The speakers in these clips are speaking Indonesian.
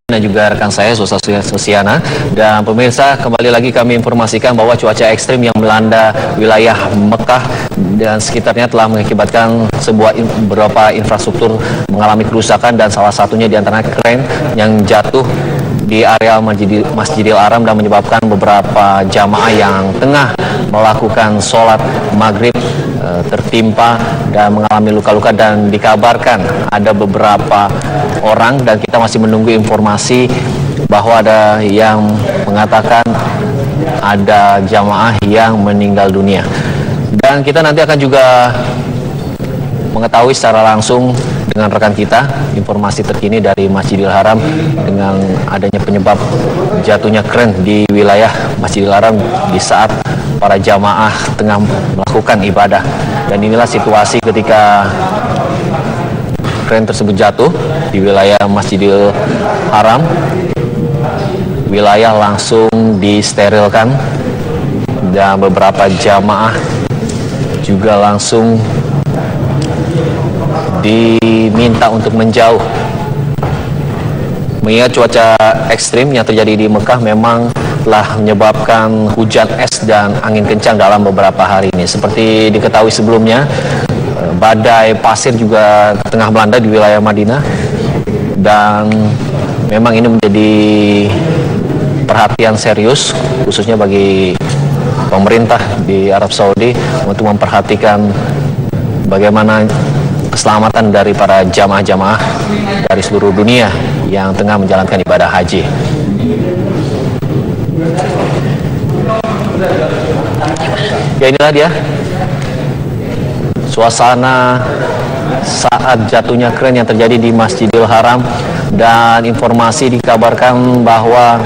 Dan juga rekan saya, Sosiana. Dan pemirsa, kembali lagi kami informasikan bahwa cuaca ekstrim yang melanda wilayah Mekah dan sekitarnya telah mengakibatkan beberapa infrastruktur mengalami kerusakan, dan salah satunya diantaranya kren yang jatuh di area Masjidil Haram dan menyebabkan beberapa jamaah yang tengah melakukan sholat maghrib tertimpa dan mengalami luka-luka, dan dikabarkan ada beberapa orang, dan kita masih menunggu informasi bahwa ada yang mengatakan ada jamaah yang meninggal dunia. Dan kita nanti akan juga mengetahui secara langsung dengan rekan kita informasi terkini dari Masjidil Haram dengan adanya penyebab jatuhnya kren di wilayah Masjidil Haram di saat para jamaah tengah melakukan ibadah. Dan inilah situasi ketika kren tersebut jatuh di wilayah Masjidil Haram. Wilayah langsung disterilkan dan beberapa jamaah juga langsung diminta untuk menjauh. Mengingat cuaca ekstrim yang terjadi di Mekah memang telah menyebabkan hujan es dan angin kencang dalam beberapa hari ini. Seperti diketahui sebelumnya, badai pasir juga tengah melanda di wilayah Madinah, dan memang ini menjadi perhatian serius khususnya bagi pemerintah di Arab Saudi untuk memperhatikan bagaimana keselamatan dari para jamaah-jamaah dari seluruh dunia yang tengah menjalankan ibadah haji. Ya, inilah dia suasana saat jatuhnya kren yang terjadi di Masjidil Haram, dan informasi dikabarkan bahwa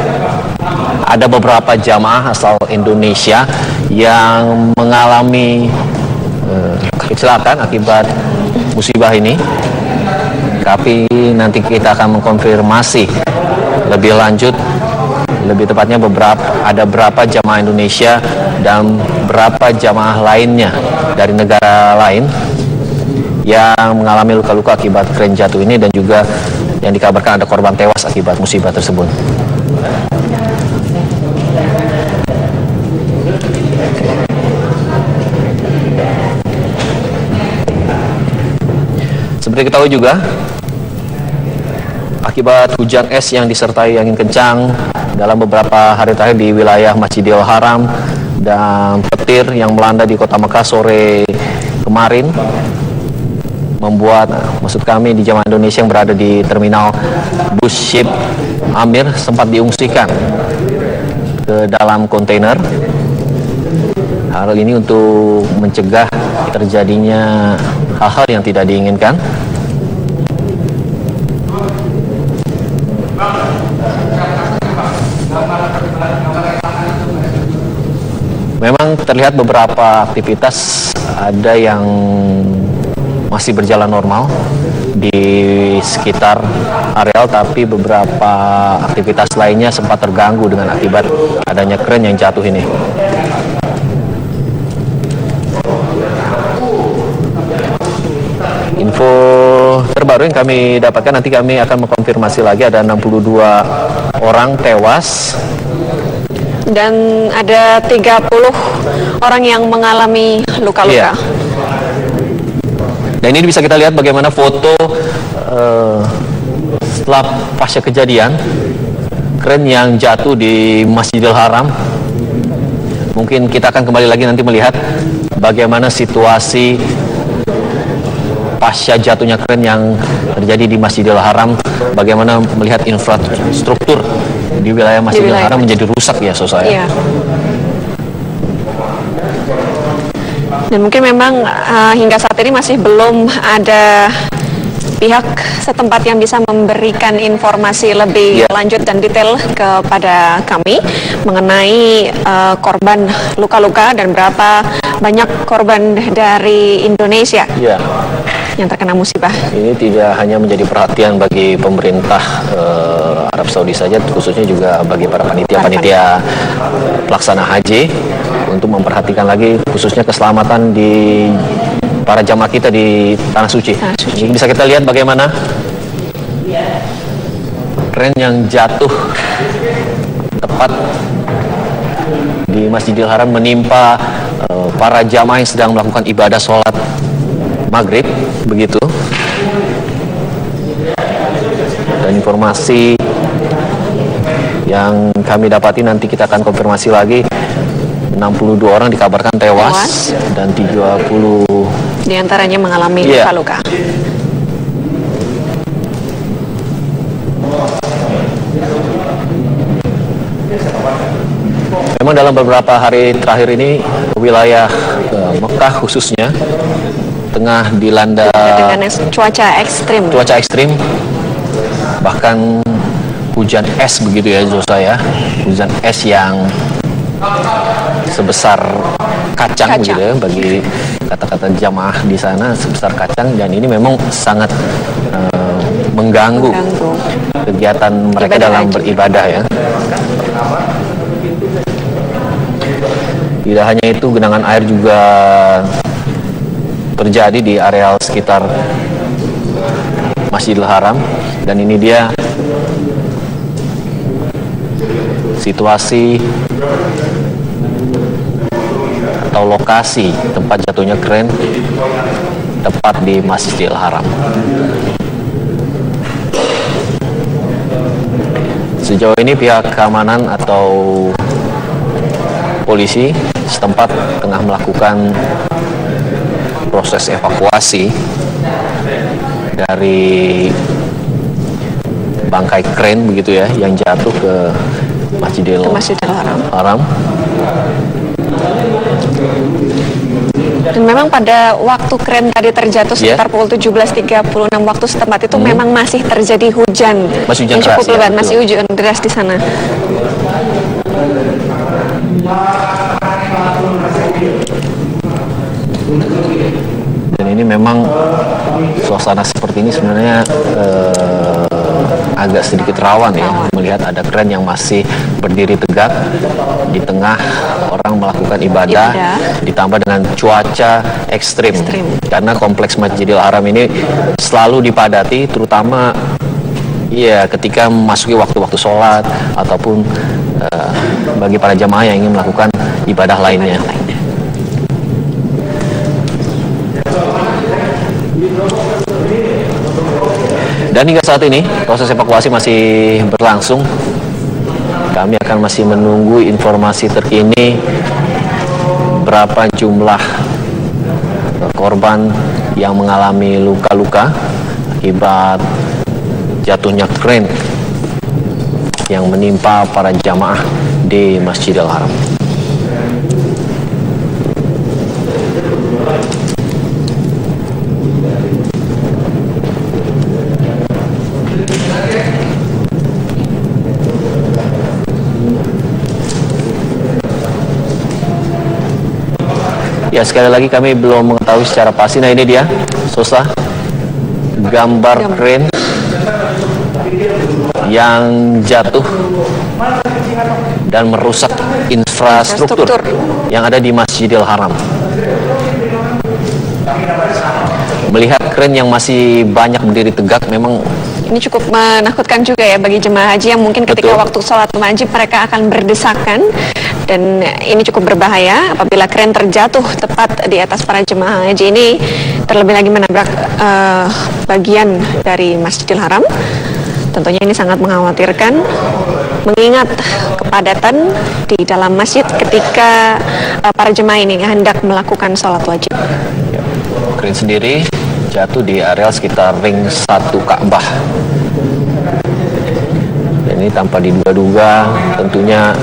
ada beberapa jamaah asal Indonesia yang mengalami kecelakaan akibat musibah ini. Tapi nanti kita akan mengkonfirmasi lebih lanjut, lebih tepatnya ada berapa jamaah Indonesia dan berapa jamaah lainnya dari negara lain yang mengalami luka-luka akibat kren jatuh ini, dan juga yang dikabarkan ada korban tewas akibat musibah tersebut. Seperti ketahui juga, akibat hujan es yang disertai angin kencang dalam beberapa hari terakhir di wilayah Masjidil Haram dan petir yang melanda di kota Mekah sore kemarin, membuat maksud kami di jamaah Indonesia yang berada di terminal bus ship Amir sempat diungsikan ke dalam kontainer. Hal ini untuk mencegah terjadinya hal-hal yang tidak diinginkan. Memang terlihat beberapa aktivitas ada yang masih berjalan normal di sekitar areal, tapi beberapa aktivitas lainnya sempat terganggu dengan akibat adanya kren yang jatuh ini. Info terbaru yang kami dapatkan, nanti kami akan mengkonfirmasi lagi, ada 62 orang tewas dan ada 30 orang yang mengalami luka-luka. Iya. Dan ini bisa kita lihat bagaimana foto setelah pasca kejadian kren yang jatuh di Masjidil Haram. Mungkin kita akan kembali lagi nanti melihat bagaimana situasi pasca jatuhnya kren yang terjadi di Masjidil Haram, bagaimana melihat infrastruktur di wilayah Masjidil Haram menjadi rusak ya, Sosaya. Iya. Dan mungkin memang hingga saat ini masih belum ada pihak setempat yang bisa memberikan informasi lebih lanjut dan detail kepada kami mengenai korban luka-luka dan berapa banyak korban dari Indonesia yang terkena musibah. Ini tidak hanya menjadi perhatian bagi pemerintah Arab Saudi saja, khususnya juga bagi para panitia pelaksana haji, untuk memperhatikan lagi khususnya keselamatan di para jamaah kita di Tanah Suci. Bisa kita lihat bagaimana kren yang jatuh tepat di Masjidil Haram menimpa para jamaah yang sedang melakukan ibadah sholat maghrib, begitu. Dan informasi yang kami dapati, nanti kita akan konfirmasi lagi, 62 orang dikabarkan tewas dan 30 diantaranya mengalami luka-luka. Memang dalam beberapa hari terakhir ini wilayah Mekah khususnya tengah dilanda dengan cuaca ekstrim, bahkan hujan es, begitu ya Zosa ya, hujan es yang sebesar kacang. Begitu ya, bagi kata-kata jamaah di sana, sebesar kacang, dan ini memang sangat mengganggu kegiatan mereka dalam beribadah ya. Tidak hanya itu, genangan air juga terjadi di areal sekitar Masjidil Haram, dan ini dia situasi atau lokasi tempat jatuhnya kren tepat di Masjidil Haram. Sejauh ini pihak keamanan atau polisi setempat tengah melakukan proses evakuasi dari bangkai kren, begitu ya, yang jatuh ke Masjidil Haram. Dan memang pada waktu kren tadi terjatuh sekitar pukul 17.36 waktu setempat itu memang masih terjadi hujan yang cukup lebat, masih hujan deras di sana. Dan ini memang suasana seperti ini sebenarnya agak sedikit rawan ya, melihat ada kren yang masih berdiri tegak di tengah orang melakukan ibadah, ditambah dengan cuaca ekstrim. Karena kompleks Masjidil Haram ini selalu dipadati, terutama ya ketika memasuki waktu-waktu sholat ataupun bagi para jamaah yang ingin melakukan ibadah lainnya. Dan hingga saat ini proses evakuasi masih berlangsung. Kami akan masih menunggu informasi terkini berapa jumlah korban yang mengalami luka-luka akibat jatuhnya kren yang menimpa para jamaah di Masjidil Haram. Ya, sekali lagi kami belum mengetahui secara pasti. Nah, ini dia, Sosa, gambar kren yang jatuh dan merusak infrastruktur yang ada di Masjidil Haram. Melihat kren yang masih banyak berdiri tegak, memang ini cukup menakutkan juga ya bagi jemaah haji yang mungkin ketika waktu sholat wajib mereka akan berdesakan, dan ini cukup berbahaya apabila kren terjatuh tepat di atas para jemaah haji ini, terlebih lagi menabrak bagian dari Masjidil Haram. Tentunya ini sangat mengkhawatirkan mengingat kepadatan di dalam masjid ketika para jemaah ini hendak melakukan sholat wajib. Kren sendiri jatuh di area sekitar ring 1 Ka'bah. Dan ini tanpa diduga-duga tentunya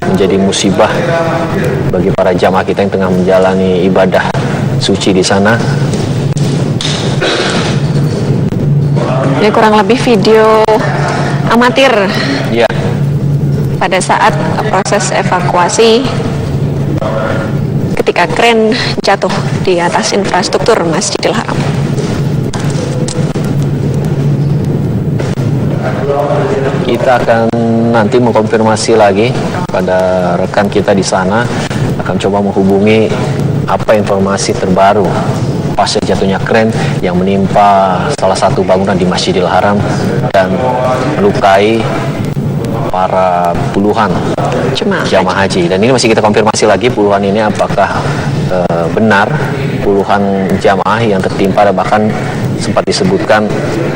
menjadi musibah bagi para jamaah kita yang tengah menjalani ibadah suci di sana. Ini kurang lebih video amatir pada saat proses evakuasi ketika kren jatuh di atas infrastruktur Masjidil Haram. Kita akan nanti mengkonfirmasi lagi pada rekan kita di sana, akan coba menghubungi apa informasi terbaru pasca jatuhnya kren yang menimpa salah satu bangunan di Masjidil Haram dan melukai para puluhan jamaah haji. Dan ini masih kita konfirmasi lagi puluhan ini apakah benar puluhan jamaah yang tertimpa, dan bahkan sempat disebutkan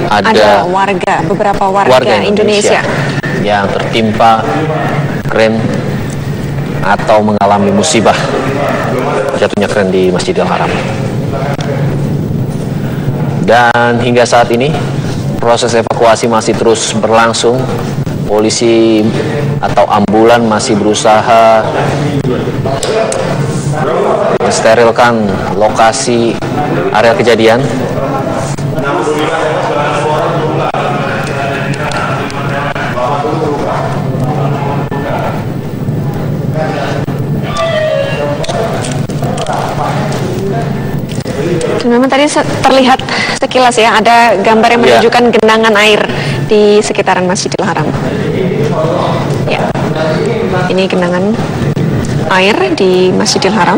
ada beberapa warga Indonesia yang tertimpa kren atau mengalami musibah jatuhnya kren di Masjidil Haram. Dan hingga saat ini proses evakuasi masih terus berlangsung. Polisi atau ambulan masih berusaha mensterilkan lokasi area kejadian. Memang tadi terlihat sekilas ya, ada gambar yang menunjukkan genangan air di sekitaran Masjidil Haram. Ya, ini genangan air di Masjidil Haram.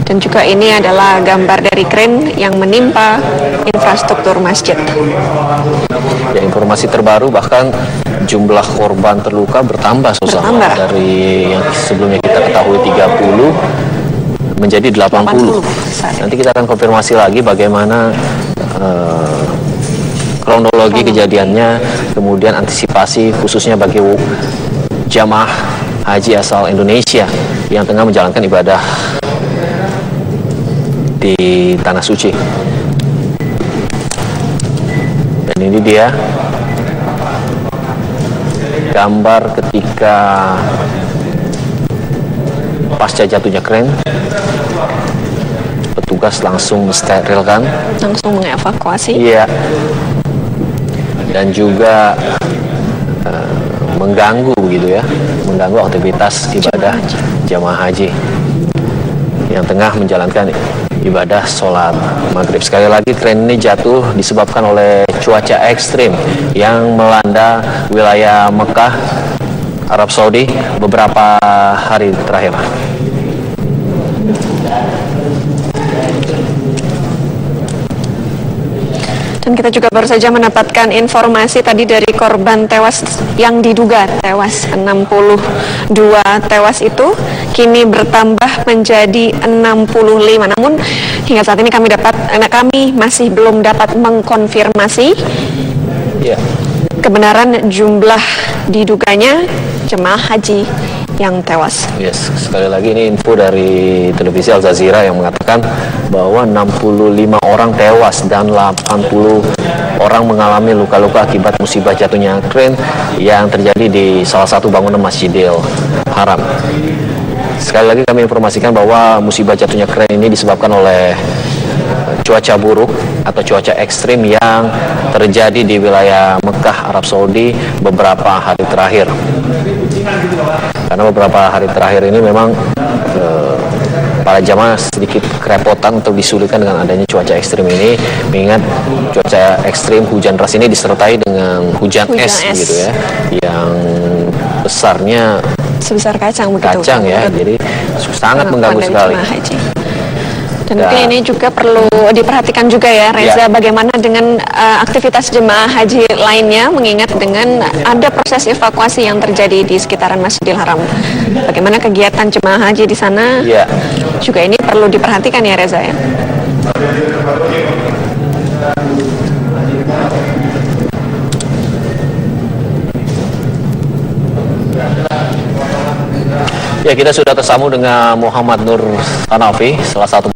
Dan juga ini adalah gambar dari kren yang menimpa infrastruktur masjid. Ya, informasi terbaru bahkan jumlah korban terluka bertambah dari yang sebelumnya kita ketahui 30 menjadi 80. Nanti kita akan konfirmasi lagi bagaimana kronologi kejadiannya, kemudian antisipasi khususnya bagi jamaah haji asal Indonesia yang tengah menjalankan ibadah di Tanah Suci. Dan ini dia gambar ketika pasca jatuhnya kren, petugas langsung mensterilkan, langsung mengevakuasi. Iya. Dan juga mengganggu aktivitas ibadah jamaah haji yang tengah menjalankan ibadah sholat maghrib. Sekali lagi, kren ini jatuh disebabkan oleh cuaca ekstrim yang melanda wilayah Mekah, Arab Saudi beberapa hari terakhir. Dan kita juga baru saja mendapatkan informasi tadi dari korban tewas yang diduga tewas, 62 tewas itu kini bertambah menjadi 65. Namun hingga saat ini kami masih belum dapat mengkonfirmasi kebenaran jumlah diduganya jemaah haji yang tewas. Yes, sekali lagi ini info dari televisi Al Jazeera yang mengatakan bahwa 65 orang tewas dan 80 orang mengalami luka-luka akibat musibah jatuhnya kren yang terjadi di salah satu bangunan Masjidil Haram. Sekali lagi kami informasikan bahwa musibah jatuhnya kren ini disebabkan oleh cuaca buruk atau cuaca ekstrim yang terjadi di wilayah Mekah, Arab Saudi beberapa hari terakhir. Karena beberapa hari terakhir ini memang para jamaah sedikit kerepotan untuk disulitkan dengan adanya cuaca ekstrim ini, mengingat cuaca ekstrim hujan deras ini disertai dengan hujan es gitu ya, yang besarnya sebesar kacang ya, jadi sangat mengganggu sekali. Dan mungkin ini juga perlu diperhatikan juga ya Reza, bagaimana dengan aktivitas jemaah haji lainnya, mengingat dengan ada proses evakuasi yang terjadi di sekitaran Masjidil Haram. Bagaimana kegiatan jemaah haji di sana juga ini perlu diperhatikan ya Reza ya. Ya, kita sudah tersambung dengan Muhammad Nur Hanafi, salah satu